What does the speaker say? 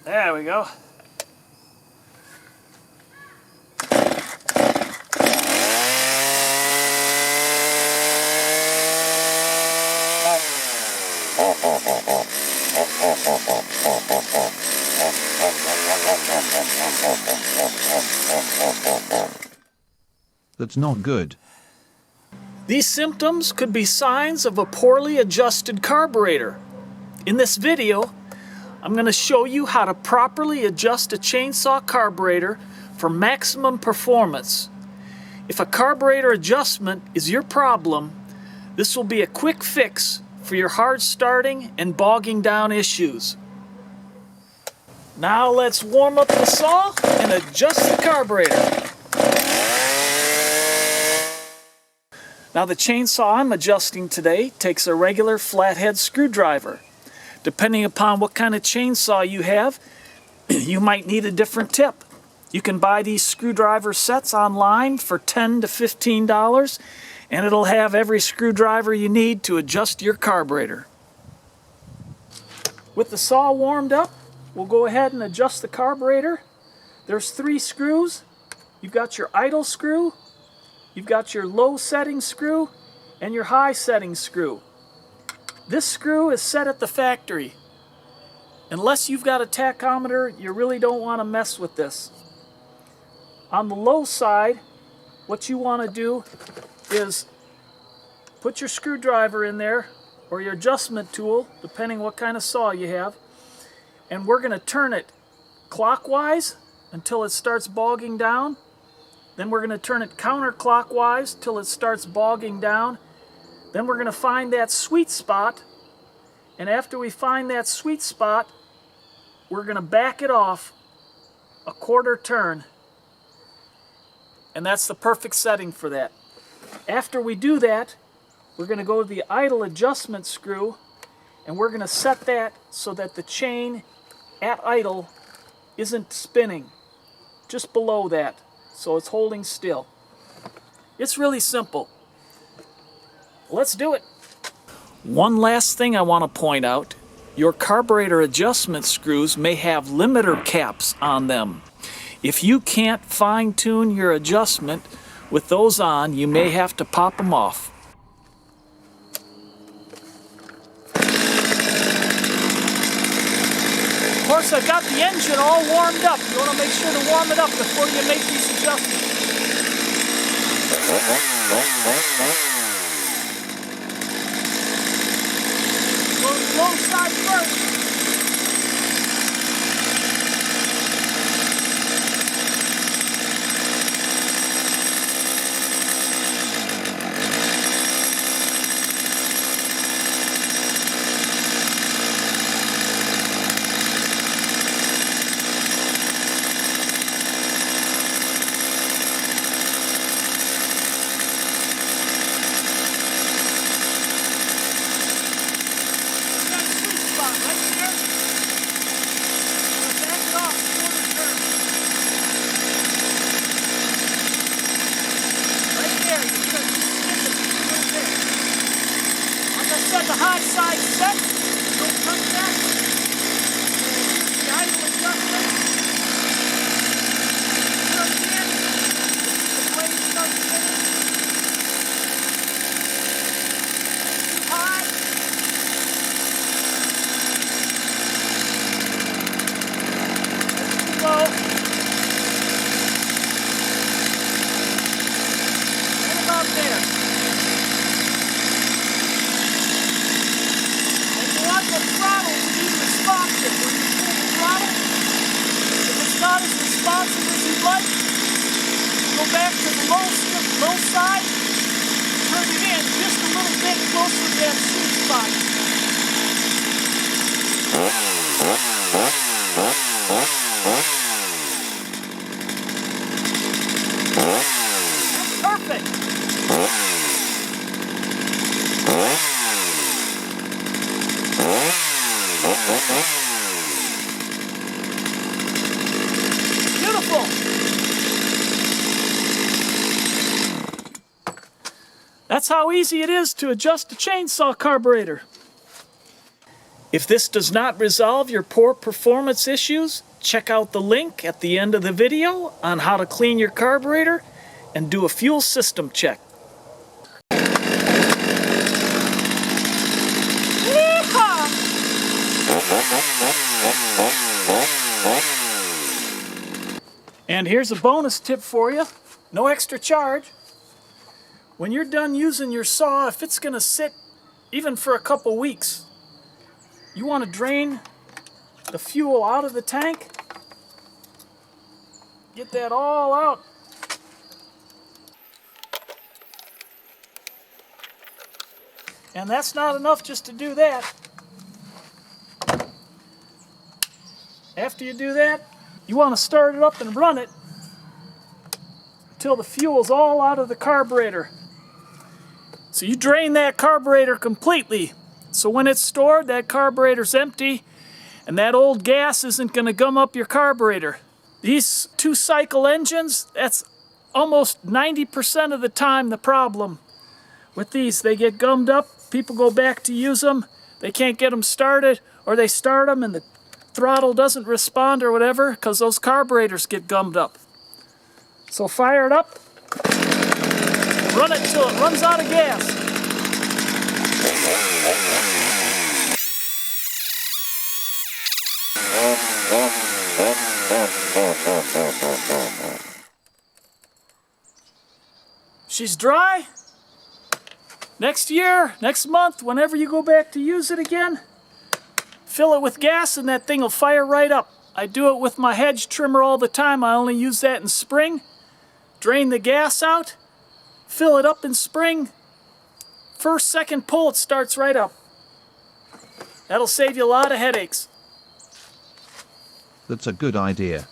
There we go. That's not good. These symptoms could be signs of a poorly adjusted carburetor. In this video, I'm going to show you how to properly adjust a chainsaw carburetor for maximum performance. If a carburetor adjustment is your problem, this will be a quick fix for your hard starting and bogging down issues. Now let's warm up the saw and adjust the carburetor. Now the chainsaw I'm adjusting today takes a regular flathead screwdriver. Depending upon what kind of chainsaw you have, you might need a different tip. You can buy these screwdriver sets online for $10 to $15, and it'll have every screwdriver you need to adjust your carburetor. With the saw warmed up, we'll go ahead and adjust the carburetor. There's 3 screws. You've got your idle screw, you've got your low setting screw, and your high setting screw. This screw is set at the factory. Unless you've got a tachometer, you really don't want to mess with this. On the low side, what you want to do is put your screwdriver in there, or your adjustment tool, depending what kind of saw you have, and we're going to turn it clockwise until it starts bogging down. Then we're going to turn it counterclockwise till it starts bogging down. Then we're going to find that sweet spot, and after we find that sweet spot, we're going to back it off a quarter turn, and that's the perfect setting for that. After we do that, we're going to go to the idle adjustment screw, and we're going to set that so that the chain at idle isn't spinning, just below that, so it's holding still. It's really simple. Let's do it. One last thing I want to point out. Your carburetor adjustment screws may have limiter caps on them. If you can't fine-tune your adjustment with those on, you may have to pop them off. Of course, I've got the engine all warmed up. You want to make sure to warm it up before you make these adjustments. Go to the low side first. The high side set, don't touch that. The idle adjustment. Turn it in. The blade starts spinning. Too high. Too low. Right about there. The throttle to be responsive. When you pull the throttle, if it's not as responsive as you'd like, go back to the low side, turn it in just a little bit closer to that sweet spot. That's perfect. That's how easy it is to adjust a chainsaw carburetor. If this does not resolve your poor performance issues, check out the link at the end of the video on how to clean your carburetor and do a fuel system check. And here's a bonus tip for you. No extra charge. When you're done using your saw, if it's going to sit even for a couple weeks, you want to drain the fuel out of the tank. Get that all out. And that's not enough just to do that. After you do that, you want to start it up and run it until the fuel's all out of the carburetor. So you drain that carburetor completely. So when it's stored, that carburetor's empty and that old gas isn't going to gum up your carburetor. These two-cycle engines, that's almost 90% of the time the problem with these. They get gummed up, people go back to use them, they can't get them started, or they start them and the throttle doesn't respond or whatever because those carburetors get gummed up. So fire it up, run it till it runs out of gas. She's dry. Next year, next month, whenever you go back to use it again, fill it with gas and that thing will fire right up. I do it with my hedge trimmer all the time. I only use that in spring. Drain the gas out, fill it up in spring. First, second pull, it starts right up. That'll save you a lot of headaches. That's a good idea.